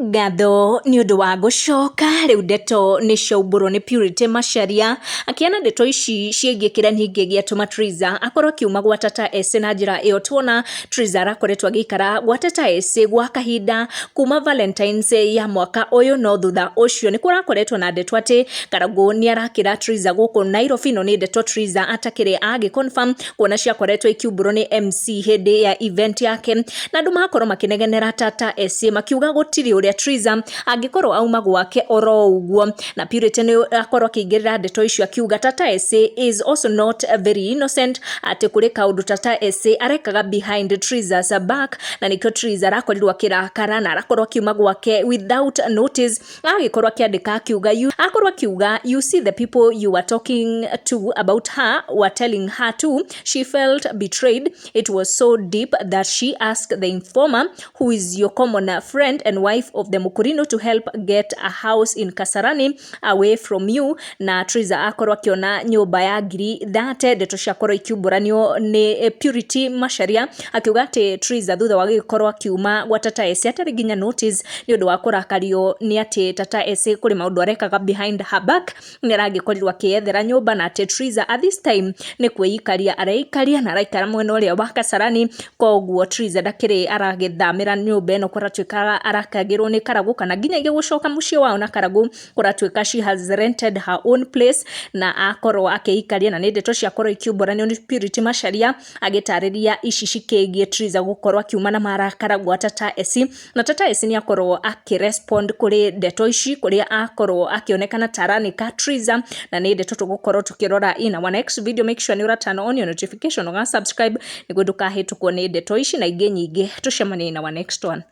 Ngatho ni undu wa gucoka riu ndeto ni ciaumbũrwo ni Purity Macharia akiana ndeto ici ciegie kira ningi giatuma Trizah akorwo kiuma gwa Tata ese na njira iyo tuona Trizah arakoretwo agikara gwa Tata ese gwa kahinda kuma Valentines ya mwaka uyu no thutha ucio ni kurakoretwo na ndeto ati Karangu ni arakira Trizah guku Nairobi no ni ndeto Trizah atakiri agi confirm kuona ciakoretwo ikiumbũrwo ni MC hindi ya event yake na andu makorwo makinegenera Tata ese makiuga gutiri uria Trizah angikorwo auma gwake oro uguo na Purity ni akorwo akingirira ndeto icio akiuga Tata ese is also not very innocent ati kuri kaundu Tata ese arekaga behind Trizah's back na nikyo Trizah arakorirwo akirakara na arakorwo akiuma gwake without notice agikorwo akiandika akiuga you see the people you were talking to about her were telling her too she felt betrayed. It was so deep that she asked the informer who is your common friend and wife of the Mukurino to help get a house in Kasarani away from you. Na Trizah akorwo akiona nyumba ya ngiri thate ndeto ciakorwo ikiumburanio ni Purity Macharia akiuga ati Trizah thutha wa gikorwo akiuma gwa Tata ese atari nginya notice ni undu wa kurakario ni ati Tata ese kuri maundu arekaga behind her back ni arangikorirwo akiethera nyumba na ati Trizah at this time ni kweikaria araikaria na araikara mwena uria wa Kasarani koguo Trizah ndakiri aragithamira nyumba eno kuratuikaga arakagirwo ni Karangu kana nginya igigucoka mucii wao na Karangu kuratuika she has rented her own place na akorwo akiikaria na ni ndeto ciakorwo ikiumburanio ni Purity Macharia agitariria ici cikigie Trizah gukorwo akiuma na marakara gwa Tata ese na Tata ese ni akorwo akirespond kuri ndeto ici kuria akorwo akionekana tarani ka Trizah na ni ndeto tugukorwo tukirora in our next video. Make sure ni ura turn on your notification na subscribe niguo ndukahitukwo ni ndeto ici na ingi nyingi tucemanie in our next one.